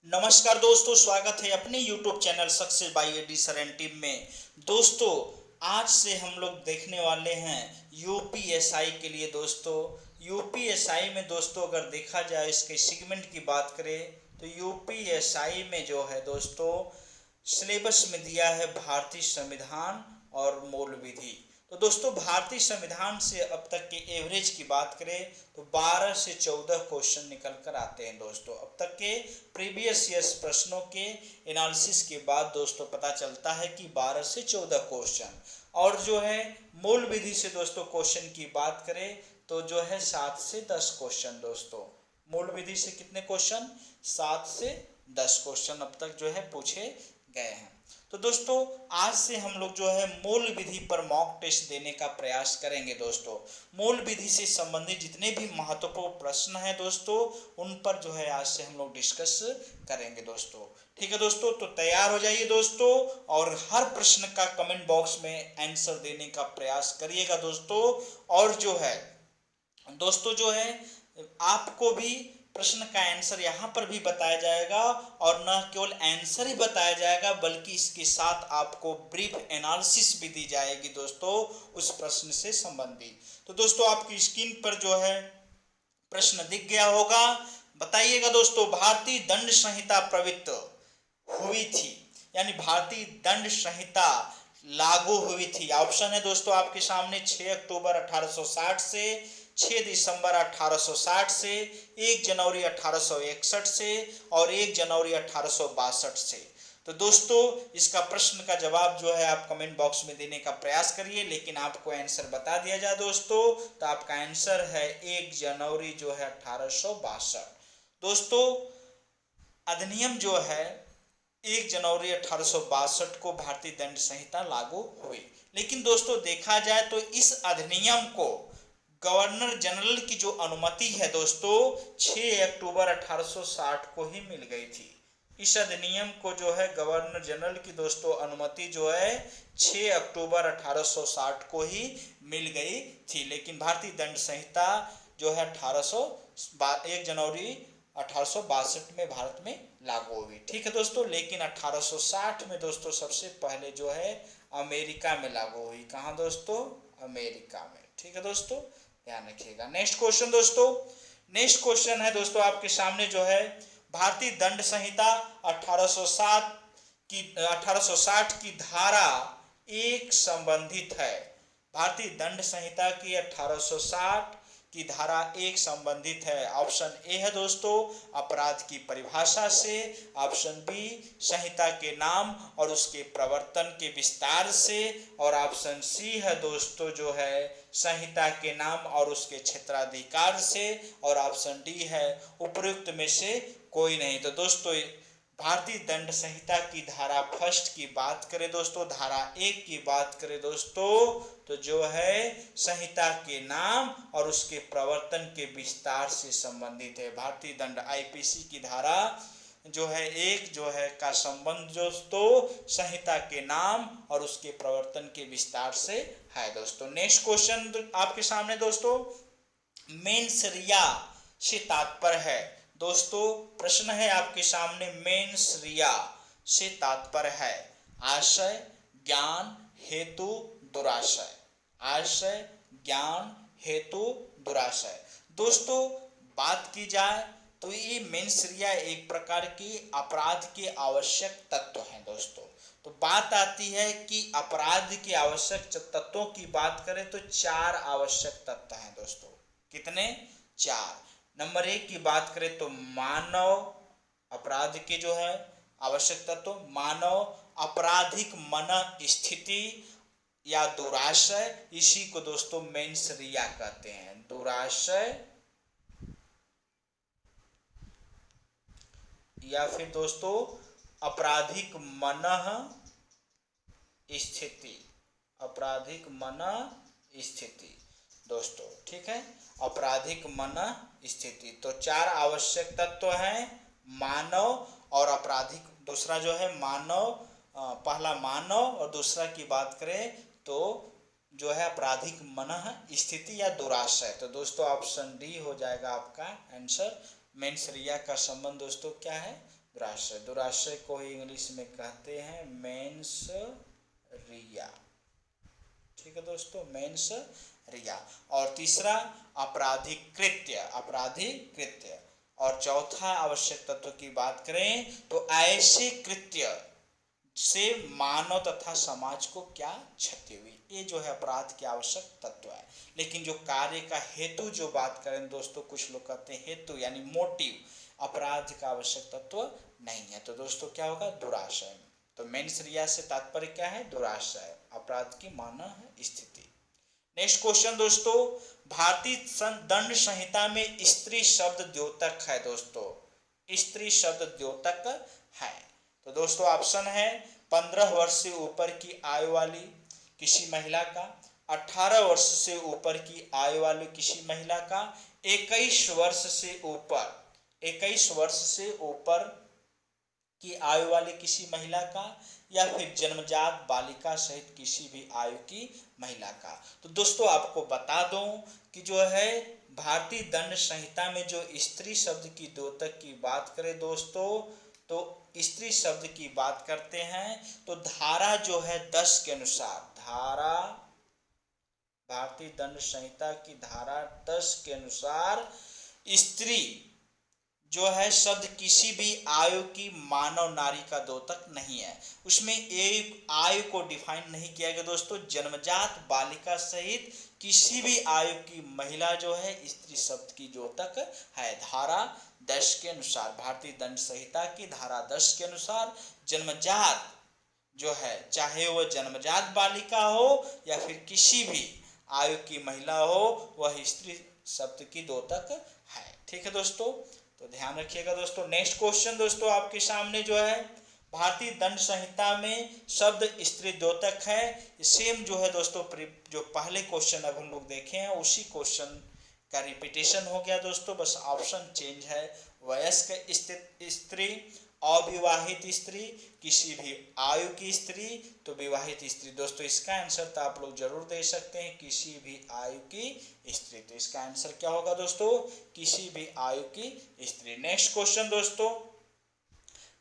नमस्कार दोस्तों, स्वागत है अपने YouTube channel success by AD sir and team में। दोस्तों, आज से हम लोग देखने वाले हैं यूपीएसआई के लिए। दोस्तों, यूपीएसआई में दोस्तों अगर देखा जाए, इसके सेगमेंट की बात करें तो यूपीएसआई में जो है दोस्तों सिलेबस में दिया है भारतीय संविधान और मूल विधि। तो दोस्तों, भारतीय संविधान से अब तक के एवरेज की बात करें तो 12 से 14 क्वेश्चन निकल कर आते हैं। दोस्तों, अब तक के प्रीवियस ईयर्स प्रश्नों के एनालिसिस के बाद दोस्तों पता चलता है कि 12 से 14 क्वेश्चन, और जो है मूल विधि से दोस्तों क्वेश्चन की बात करें तो जो है 7 से 10 क्वेश्चन। दोस्तों, मूल विधि से कितने क्वेश्चन? 7 से 10 क्वेश्चन अब तक जो है पूछे गए हैं। तो दोस्तों, आज से हम लोग जो है मूल विधि पर मॉक टेस्ट देने का प्रयास करेंगे। दोस्तों, मूल विधि से संबंधित जितने भी महत्वपूर्ण प्रश्न हैं दोस्तों, उन पर जो है आज से हम लोग डिस्कस करेंगे। दोस्तों, ठीक है दोस्तों, तो तैयार हो जाइए दोस्तों, और हर प्रश्न का कमेंट बॉक्स में आंसर देने का प्रयास करिएगा दोस्तों। और जो है दोस्तों जो है आपको भी प्रश्न का आंसर यहाँ पर भी बताया जाएगा, और न केवल आंसर ही बताया जाएगा बल्कि इसके साथ आपको ब्रीफ एनालिसिस भी दी जाएगी दोस्तों उस प्रश्न से संबंधित। तो दोस्तों, आपकी स्क्रीन पर जो है प्रश्न दिख गया होगा। बताइएगा दोस्तों, भारतीय दंड संहिता प्रवृत्त हुई थी, यानी भारतीय दंड संहिता लागू हुई थी। ऑप्शन है दोस्तों आपके सामने 6 अक्टूबर 1860 से, 6 दिसंबर 1860 से, 1 जनवरी 1861 से और 1 जनवरी 1862 से। तो दोस्तों, इसका प्रश्न का जवाब जो है आप कमेंट बॉक्स में देने का प्रयास करिए, लेकिन आपको आंसर बता दिया जाए दोस्तों, तो आपका आंसर है 1 जनवरी जो है 1862। दोस्तों, अधिनियम जो है 1 जनवरी 1862 को भारतीय दंड संहिता लागू हुई। लेकिन दोस्तों देखा जाए तो इस अधिनियम को गवर्नर जनरल की जो अनुमति है दोस्तों 6 अक्टूबर 1860 को ही मिल गई थी। इस अधिनियम को जो है गवर्नर जनरल की दोस्तों अनुमति जो है 6 अक्टूबर 1860 को ही मिल गई थी। लेकिन भारतीय दंड संहिता जो है 1 जनवरी 1862 में भारत में लागू हुई। ठीक है दोस्तों, लेकिन 1860 में दोस्तों सबसे पहले जो है अमेरिका में लागू हुई। कहाँ दोस्तों? अमेरिका में। ठीक है दोस्तों, ध्यान रखिएगा। नेक्स्ट क्वेश्चन दोस्तों, नेक्स्ट क्वेश्चन है दोस्तों आपके सामने जो है भारतीय दंड संहिता 1860 की धारा 1 संबंधित है। भारतीय दंड संहिता की 1860 की धारा 1 संबंधित है। ऑप्शन ए है दोस्तों अपराध की परिभाषा से, ऑप्शन बी संहिता के नाम और उसके प्रवर्तन के विस्तार से, और ऑप्शन सी है दोस्तों जो है संहिता के नाम और उसके क्षेत्राधिकार से, और ऑप्शन डी है उपयुक्त में से कोई नहीं। तो दोस्तों, भारतीय दंड संहिता की धारा फर्स्ट की बात करें दोस्तों, धारा 1 की बात करें दोस्तों, तो जो है संहिता के नाम और उसके प्रवर्तन के विस्तार से संबंधित है। भारतीय दंड आईपीसी की धारा जो है 1 जो है का संबंध दोस्तों संहिता के नाम और उसके प्रवर्तन के विस्तार से है। दोस्तों, नेक्स्ट क्वेश्चन आपके सामने दोस्तों मेंस रिया से तात्पर्य है। दोस्तों, प्रश्न है आपके सामने मेंस रिया से तात्पर्य है आशय, ज्ञान, हेतु, दुराशय। आशय, ज्ञान, हेतु, दुराशय। दोस्तों, बात की जाए तो ये मेंस रिया एक प्रकार की अपराध के आवश्यक तत्व हैं दोस्तों। तो बात आती है कि अपराध के आवश्यक तत्वों की बात करें तो 4 आवश्यक तत्व हैं दोस्तों। कितने? 4। नंबर 1 की बात करें तो मानव अपराध के जो है आवश्यक तत्व, मानव आपराधिक मन स्थिति या दुराशय, इसी को दोस्तों मेंस रिया कहते हैं। दुराशय या फिर दोस्तों आपराधिक मन स्थिति, आपराधिक मन स्थिति दोस्तों। ठीक है, आपराधिक मन स्थिति। तो 4 आवश्यक तत्व हैं, मानव और आपराधिक। दूसरा जो है मानव, पहला मानव और दूसरा की बात करें तो जो है आपराधिक मन स्थिति या दुराशय। तो दोस्तों ऑप्शन डी हो जाएगा आपका आंसर। मेंस रिया का संबंध दोस्तों क्या है? दुराशय। दुराशय को ही इंग्लिश में कहते हैं मेंसरिया। ठीक है दोस्तों, मेंसरिया। और तीसरा आपराधिक कृत्य, आपराधिक कृत्य। और चौथा आवश्यक तत्व की बात करें तो ऐसे कृत्य से मानव तथा समाज को क्या क्षति हुई, ये जो है अपराध के आवश्यक तत्व है। लेकिन जो कार्य का हेतु जो बात करें दोस्तों, कुछ लोग कहते हैं हेतु यानी मोटिव, अपराध का आवश्यक तत्व नहीं है। तो दोस्तों क्या होगा, दुराशय। तो मेंसरिया से तात्पर्य क्या है, दुराशय, अपराध की मानव स्थिति। नेक्स्ट क्वेश्चन दोस्तों, भारतीय दंड संहिता में स्त्री शब्द द्योतक है दोस्तों, स्त्री शब्द द्योतक है। तो दोस्तों ऑप्शन है 15 वर्ष से ऊपर की आयु वाली किसी महिला का, 18 वर्ष से ऊपर की आयु वाली किसी महिला का, 21 वर्ष से ऊपर की आयु वाली किसी महिला का, या फिर जन्मजात बालिका सहित किसी भी आयु की महिला का। तो दोस्तों आपको बता दूं कि जो है भारतीय दंड संहिता में जो स्त्री शब्द की द्योतक की बात करें दोस्तों, तो स्त्री शब्द की बात करते हैं तो धारा जो है 10 के अनुसार, धारा भारतीय दंड संहिता की धारा 10 के अनुसार स्त्री जो है शब्द किसी भी आयु की मानव नारी का द्योतक नहीं है। उसमें एक आयु को डिफाइन नहीं किया गया दोस्तों, जन्मजात बालिका सहित किसी भी आयु की महिला जो है स्त्री शब्द की द्योतक है। धारा 10 के अनुसार, भारतीय दंड संहिता की धारा 10 के अनुसार जन्मजात जो है, चाहे वह जन्मजात बालिका हो या फिर किसी भी आयु की महिला हो, वह स्त्री शब्द की द्योतक है। ठीक है दोस्तों, तो ध्यान रखिएगा दोस्तों। नेक्स्ट क्वेश्चन दोस्तों आपके सामने जो है, भारतीय दंड संहिता में शब्द स्त्री द्योतक है। सेम जो है दोस्तों, जो पहले क्वेश्चन अब हम लोग देखे हैं उसी क्वेश्चन का रिपीटेशन हो गया दोस्तों, बस ऑप्शन चेंज है। वयस्क स्त्री, अविवाहित स्त्री, किसी भी आयु की स्त्री, तो विवाहित स्त्री। दोस्तों इसका आंसर तो आप लोग जरूर दे सकते हैं, किसी भी आयु की स्त्री। तो इसका आंसर क्या होगा दोस्तों, किसी भी आयु की स्त्री। नेक्स्ट क्वेश्चन दोस्तों,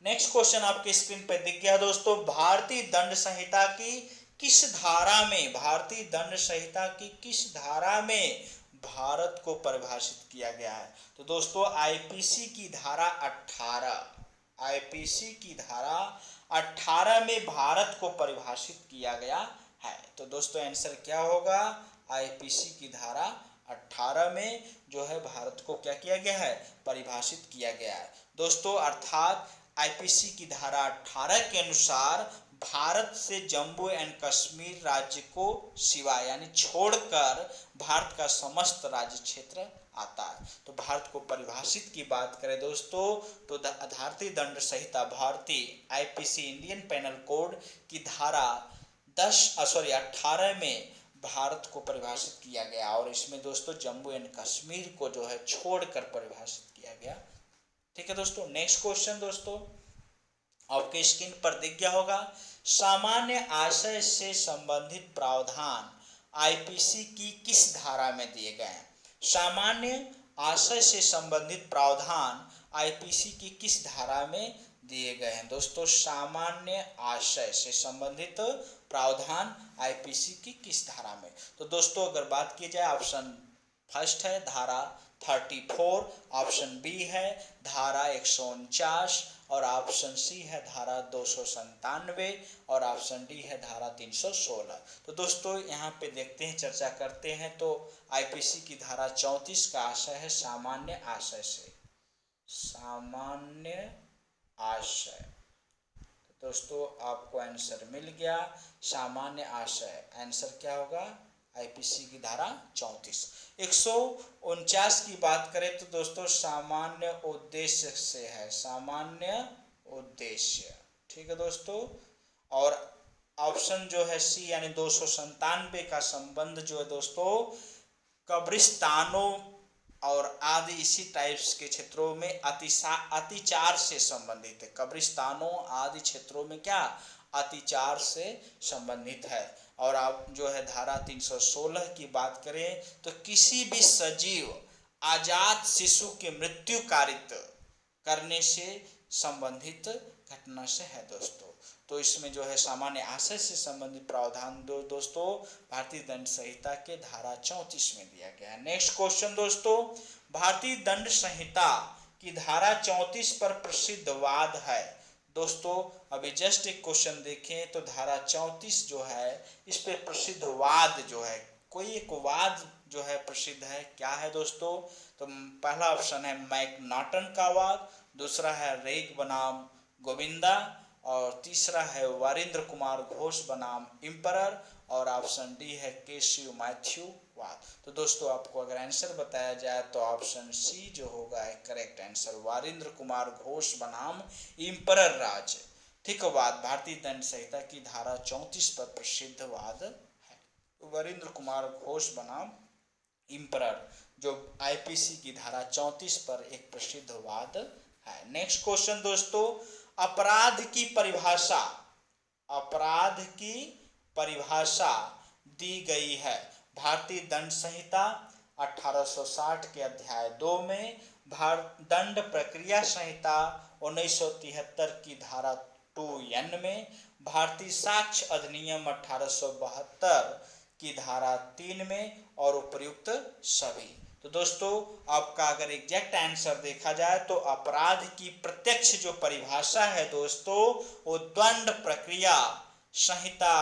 नेक्स्ट क्वेश्चन आपके स्क्रीन पर दिख गया दोस्तों, भारतीय दंड संहिता की किस धारा में, भारतीय दंड संहिता की किस धारा में भारत को परिभाषित किया गया है। तो दोस्तों आईपीसी की धारा 18, आईपीसी की धारा 18 में भारत को परिभाषित किया गया है। तो दोस्तों आंसर क्या होगा, आईपीसी की धारा 18 में जो है भारत को क्या किया गया है, परिभाषित किया गया है दोस्तों। अर्थात आईपीसी की धारा 18 के अनुसार भारत से जम्मू एंड कश्मीर राज्य को सिवाय यानी छोड़कर भारत का समस्त राज्य क्षेत्र आता है। तो भारत को परिभाषित की बात करें दोस्तों, तो भारतीय दंड संहिता, भारतीय आईपीसी इंडियन पेनल कोड की धारा 18 में भारत को परिभाषित किया गया, और इसमें दोस्तों जम्मू एंड कश्मीर को जो है छोड़कर परिभाषित किया गया। ठीक है दोस्तों। नेक्स्ट क्वेश्चन दोस्तों आपके स्क्रीन पर दिख गया होगा, सामान्य आशय से संबंधित प्रावधान आईपीसी की किस धारा में दिए गए हैं। सामान्य आशय से संबंधित प्रावधान आईपीसी की किस धारा में दिए गए हैं दोस्तों, सामान्य आशय से संबंधित प्रावधान आईपीसी की किस धारा में। तो दोस्तों अगर बात की जाए, ऑप्शन फर्स्ट है धारा 34, ऑप्शन बी है धारा 149, और ऑप्शन सी है धारा 297, और ऑप्शन डी है धारा 316। तो दोस्तों यहाँ पे देखते हैं, चर्चा करते हैं। तो आईपीसी की धारा 34 का आशय है सामान्य आशय से, सामान्य आशय। तो दोस्तों आपको आंसर मिल गया, सामान्य आशय। आंसर क्या होगा, आईपीसी की धारा 34। 149 की बात करें तो दोस्तों सामान्य उद्देश्य से है, सामान्य उद्देश्य। ठीक है दोस्तों। और ऑप्शन जो है सी यानी 297 का संबंध जो है दोस्तों कब्रिस्तानों और आदि इसी टाइप्स के क्षेत्रों में अतिचार से संबंधित है। कब्रिस्तानों आदि क्षेत्रों में क्या, अतिचार से संबंधित है। और आप जो है धारा 316 की बात करें तो किसी भी सजीव आजाद शिशु के मृत्यु कारित करने से संबंधित घटना से है दोस्तों। तो इसमें जो है सामान्य आशय से संबंधित प्रावधान दोस्तों भारतीय दंड संहिता के धारा 34 में दिया गया है। नेक्स्ट क्वेश्चन दोस्तों, भारतीय दंड संहिता की धारा 34 पर प्रसिद्ध वाद है। दोस्तों अभी जस्ट एक क्वेश्चन देखें तो धारा 34 जो है इस पे प्रसिद्ध वाद जो है, कोई एक वाद जो है प्रसिद्ध है, क्या है दोस्तों? तो पहला ऑप्शन है मैकनाटन का वाद, दूसरा है रेग बनाम गोविंदा, और तीसरा है वारिंद्र कुमार घोष बनाम इम्परर, और ऑप्शन डी है केशव मैथ्यू वाद। तो दोस्तों आपको अगर आंसर बताया जाए तो ऑप्शन सी जो होगा करेक्ट आंसर, वारिंद्र कुमार घोष बनाम इम्परर राज, ठीक वाद भारतीय दंड संहिता की धारा 34 पर प्रसिद्ध वाद है। वारिंद्र कुमार घोष बनाम इम्परर जो आईपीसी की धारा 34 पर एक प्रसिद्ध वाद है। नेक्स्ट क्वेश्चन दोस्तों, अपराध की परिभाषा, अपराध की परिभाषा दी गई है भारतीय दंड संहिता 1860 के अध्याय 2 में, दंड प्रक्रिया संहिता 1973 की धारा 2N में, भारतीय साक्ष्य अधिनियम 1872 की धारा 3 में, और उपयुक्त सभी। तो दोस्तों आपका अगर एग्जैक्ट आंसर देखा जाए तो अपराध की प्रत्यक्ष जो परिभाषा है दोस्तों वो दंड प्रक्रिया संहिता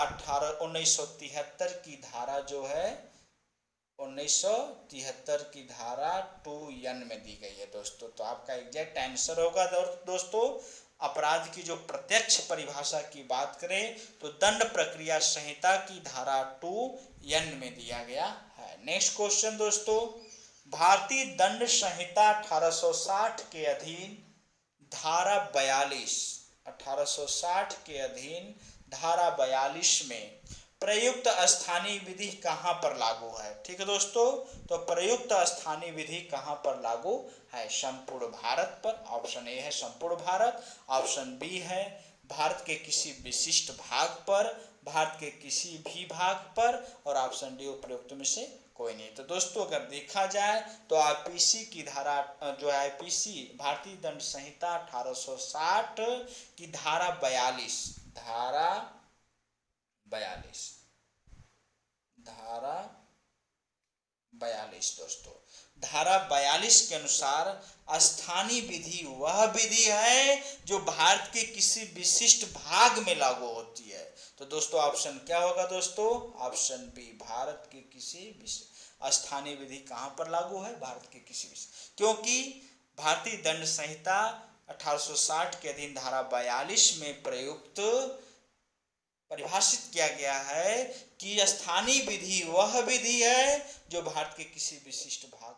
1973 की धारा जो है 1973 की धारा 2N में दी गई है दोस्तों। तो आपका एग्जैक्ट आंसर होगा दोस्तों, अपराध की जो प्रत्यक्ष परिभाषा की बात करें तो दंड प्रक्रिया संहिता की धारा 2N में दिया गया है। नेक्स्ट क्वेश्चन दोस्तों, भारतीय दंड संहिता 1860 के अधीन धारा 42, 1860 के अधीन धारा 42 में प्रयुक्त स्थानीय विधि कहां पर लागू है? ठीक है दोस्तों, तो प्रयुक्त स्थानीय विधि कहां पर लागू है? संपूर्ण भारत पर, ऑप्शन ए है संपूर्ण भारत, ऑप्शन बी है भारत के किसी विशिष्ट भाग पर, भारत के किसी भी भाग पर, और ऑप्शन डी उपयुक्त में से कोई नहीं। तो दोस्तों अगर देखा जाए तो आईपीसी की धारा जो आईपीसी भारतीय दंड संहिता 1860 की धारा 42, धारा 42 दोस्तों, धारा 42 के अनुसार स्थानीय विधि वह विधि है जो भारत के किसी विशिष्ट भाग में लागू होती है। तो दोस्तों ऑप्शन क्या होगा दोस्तों? ऑप्शन बी, भारत के किसी स्थानीय विधि कहां पर लागू है? भारत के किसी विशिष्ट, क्योंकि भारतीय दंड संहिता 1860 के अधीन धारा 42 में प्रयुक्त परिभाषित किया गया है कि स्थानीय विधि वह विधि है जो भारत के किसी विशिष्ट भाग